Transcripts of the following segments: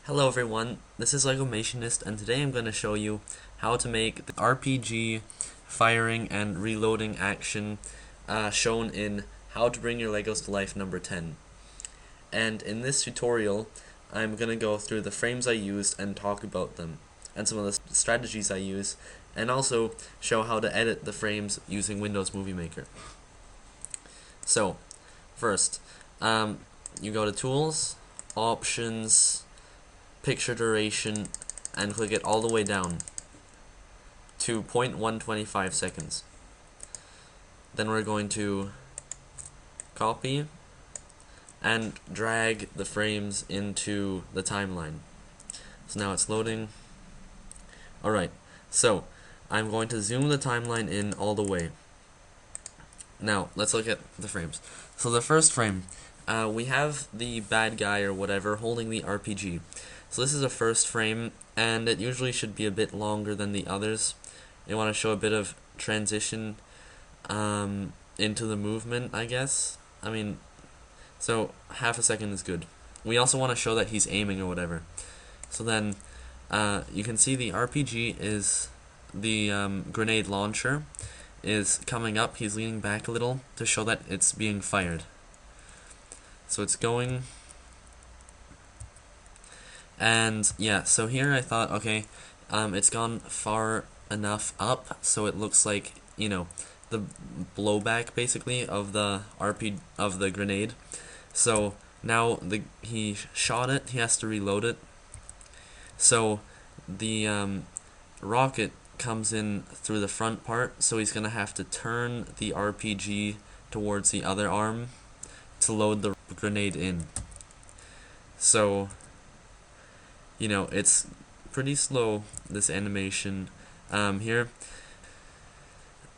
Hello everyone, this is Legomationist, and today I'm going to show you how to make the RPG firing and reloading action shown in How to Bring Your Legos to Life number 10. And in this tutorial, I'm going to go through the frames I used and talk about them, and some of the strategies I use, and also show how to edit the frames using Windows Movie Maker. So, first, you go to Tools, Options, Picture Duration, and click it all the way down to 0.125 seconds. Then we're going to copy and drag the frames into the timeline. So now it's loading. Alright, so I'm going to zoom the timeline in all the way. Now, let's look at the frames. So the first frame, we have the bad guy or whatever holding the RPG. So this is a first frame, and it usually should be a bit longer than the others. You want to show a bit of transition into the movement, I guess. So half a second is good. We also want to show that he's aiming or whatever. So then you can see the RPG is the grenade launcher is coming up. He's leaning back a little to show that it's being fired. So it's going. And yeah, so here I thought, okay, it's gone far enough up so it looks like, you know, the blowback basically of the grenade. So now he shot it, he has to reload it. So the rocket comes in through the front part, so he's gonna have to turn the RPG towards the other arm to load the grenade in. So, you know, it's pretty slow, this animation here.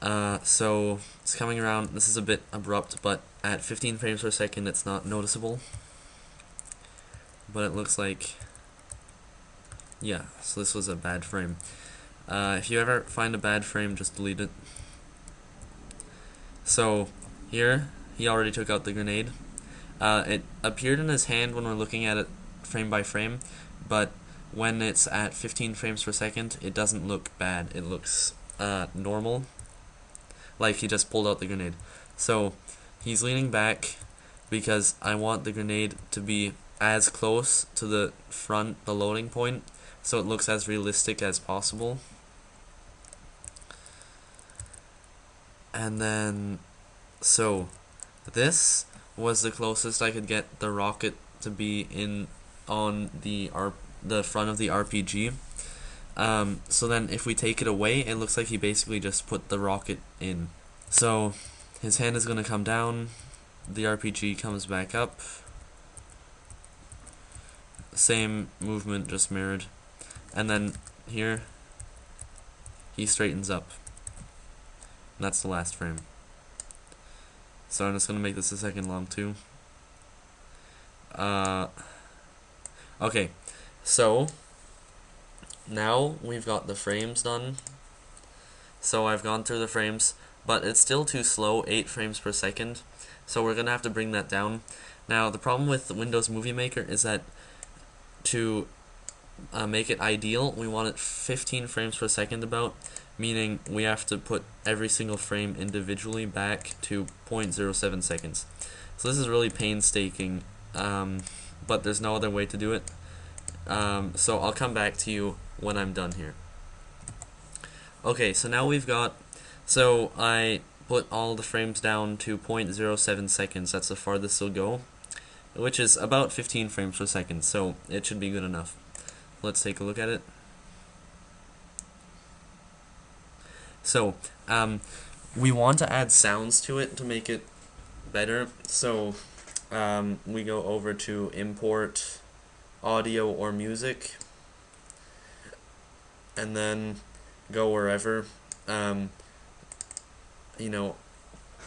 So it's coming around. This is a bit abrupt, but at 15 frames per second it's not noticeable. But it looks like, yeah, so this was a bad frame. If you ever find a bad frame, just delete it. So here, he already took out the grenade. It appeared in his hand when we're looking at it frame by frame, but when it's at 15 frames per second, it doesn't look bad. It looks normal, like he just pulled out the grenade. So he's leaning back because I want the grenade to be as close to the front, the loading point, so it looks as realistic as possible. And then, so this was the closest I could get the rocket to be in on the front of the RPG. So then if we take it away, it looks like he basically just put the rocket in. So his hand is going to come down, the RPG comes back up, same movement, just mirrored, and then here he straightens up. And that's the last frame. So I'm just going to make this a second long too. Okay, so now we've got the frames done. So I've gone through the frames, but it's still too slow, 8 frames per second. So we're going to have to bring that down. Now the problem with Windows Movie Maker is that to make it ideal, we want it 15 frames per second about, meaning we have to put every single frame individually back to 0.07 seconds. So this is really painstaking, but there's no other way to do it. So I'll come back to you when I'm done here. Okay, so now we've got, so I put all the frames down to 0.07 seconds, that's the farthest it'll go, which is about 15 frames per second, so it should be good enough. Let's take a look at it. So, we want to add sounds to it to make it better, so we go over to Import Audio or Music, and then go wherever. You know,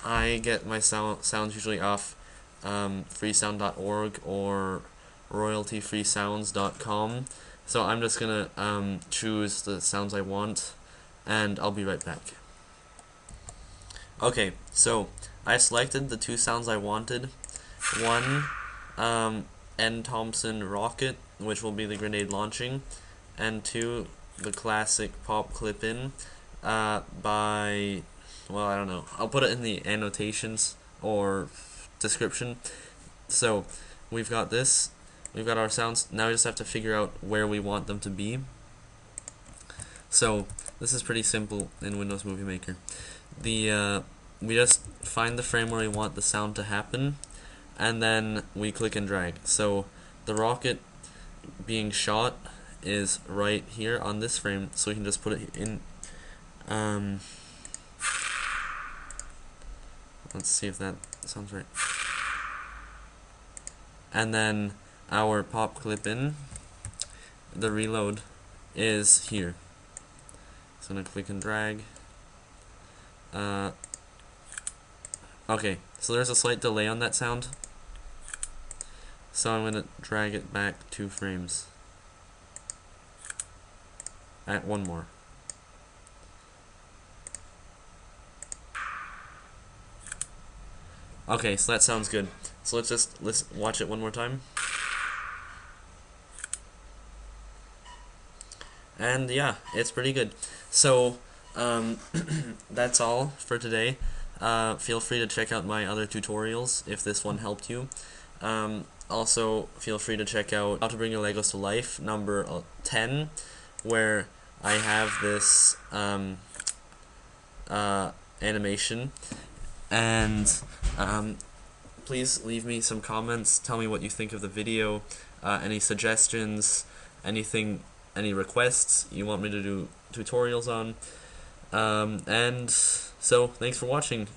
I get my sounds usually off freesound.org or royaltyfreesounds.com, so I'm just gonna choose the sounds I want, and I'll be right back. Okay, so I selected the 2 sounds I wanted. One, nthompson rocket, which will be the grenade launching, and 2, the classic pop clip in by, well, I don't know, I'll put it in the annotations or description. So we've got this, we've got our sounds. Now we just have to figure out where we want them to be. So this is pretty simple in Windows Movie Maker. We just find the frame where we want the sound to happen, and then we click and drag. So the rocket being shot is right here on this frame, so we can just put it in. Let's see if that sounds right. And then our pop clip in, the reload, is here. So I'm gonna click and drag. Okay, so there's a slight delay on that sound, so I'm gonna drag it back 2 frames. At 1 more. Okay, so that sounds good. So let's watch it one more time. And yeah, it's pretty good. So that's all for today. Feel free to check out my other tutorials if this one helped you. Also, feel free to check out How to Bring Your Legos to Life, number 10, where I have this animation. And please leave me some comments. Tell me what you think of the video, any suggestions, any requests you want me to do tutorials on. And so, thanks for watching.